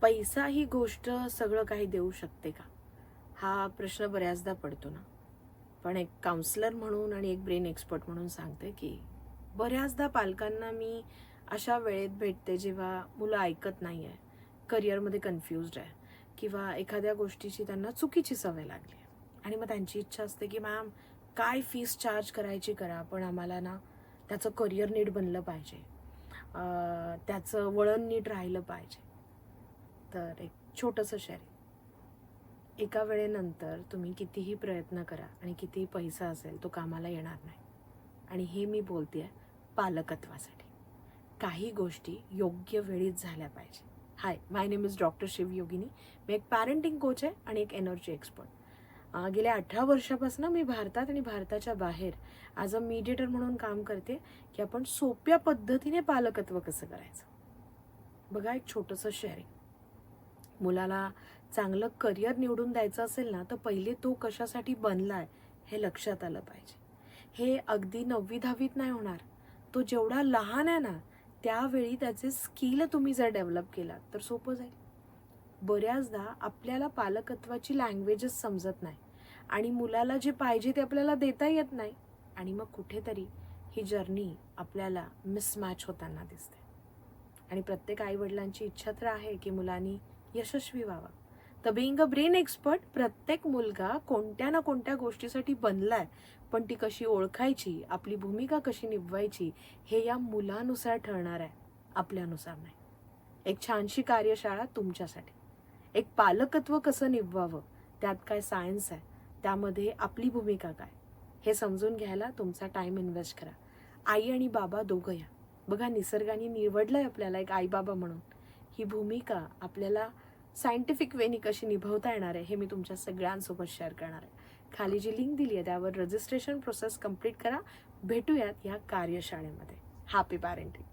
पैसा ही गोष्ट सगळं काही देऊ शकते का? हा प्रश्न बऱ्याचदा पडतो ना. पण एक काउन्सलर म्हणून आणि एक ब्रेन एक्सपर्ट म्हणून सांगते की बऱ्याचदा पालकांना मी अशा वेळेत भेटते जेव्हा मुलं ऐकत नाही आहे, करिअरमध्ये कन्फ्युज्ड आहे किंवा एखाद्या गोष्टीची त्यांना चुकीची सवय लागली आहे. आणि मग त्यांची इच्छा असते की मॅम काय फीस चार्ज करायची करा, पण आम्हाला ना त्याचं करिअर नीट बनलं पाहिजे, त्याचं वळण नीट राहिलं पाहिजे. तर एक छोटंसं शेअरिंग. एका वेळेनंतर तुम्ही कितीही प्रयत्न करा आणि कितीही पैसा असेल तो कामाला येणार नाही. आणि हे मी बोलते आहे पालकत्वासाठी. काही गोष्टी योग्य वेळीच झाल्या पाहिजे. हाय, माय नेम इज डॉक्टर शिव योगिनी. मी एक पॅरेंटिंग कोच आहे आणि एक एनर्जी एक्सपर्ट. गेल्या 18 वर्षापासून मी भारतात आणि भारताच्या बाहेर ॲज अ मीडिएटर म्हणून काम करते की आपण सोप्या पद्धतीने पालकत्व कसं करायचं. बघा, एक छोटंसं शेअरिंग. मुलाला चांगलं करिअर निवडून द्यायचं असेल ना, तर पहिले तो कशासाठी बनलाय हे लक्षात आलं पाहिजे. हे अगदी 9वी-10वीत नाही होणार. तो जेवढा लहान आहे ना, त्यावेळी त्याचे स्किल तुम्ही जर डेव्हलप केलात तर सोपं जाईल. बऱ्याचदा आपल्याला पालकत्वाची लँग्वेजच समजत नाही आणि मुलाला जे पाहिजे ते आपल्याला देता येत नाही. आणि मग कुठेतरी ही जर्नी आपल्याला मिसमॅच होताना दिसते. आणि प्रत्येक आईवडिलांची इच्छा तर आहे की मुलांनी यशस्वी व्हावा. तर बिईंग अ ब्रेन एक्सपर्ट, प्रत्येक मुलगा कोणत्या ना कोणत्या गोष्टीसाठी बनलाय, पण ती कशी ओळखायची, आपली भूमिका कशी निभवायची, हे या मुलानुसार ठरणार आहे, आपल्यानुसार नाही. एक छानशी कार्यशाळा तुमच्यासाठी. एक पालकत्व कसं निभवावं, त्यात काय सायन्स आहे, त्यामध्ये आपली भूमिका काय, हे समजून घ्यायला तुमचा टाइम इन्व्हेस्ट करा. आई आणि बाबा दोघं या. बघा, निसर्गाने निवडलंय आपल्याला एक आई बाबा म्हणून. ही भूमिका आपल्याला सायंटिफिक वेनी कशी निभवता येणार आहे हे मी तुमच्या सगळ्यांसोबत शेअर करणार आहे. खाली जी लिंक दिली आहे त्यावर रजिस्ट्रेशन प्रोसेस कंप्लीट करा. भेटूयात या कार्यशाळेमध्ये. Happy parenting.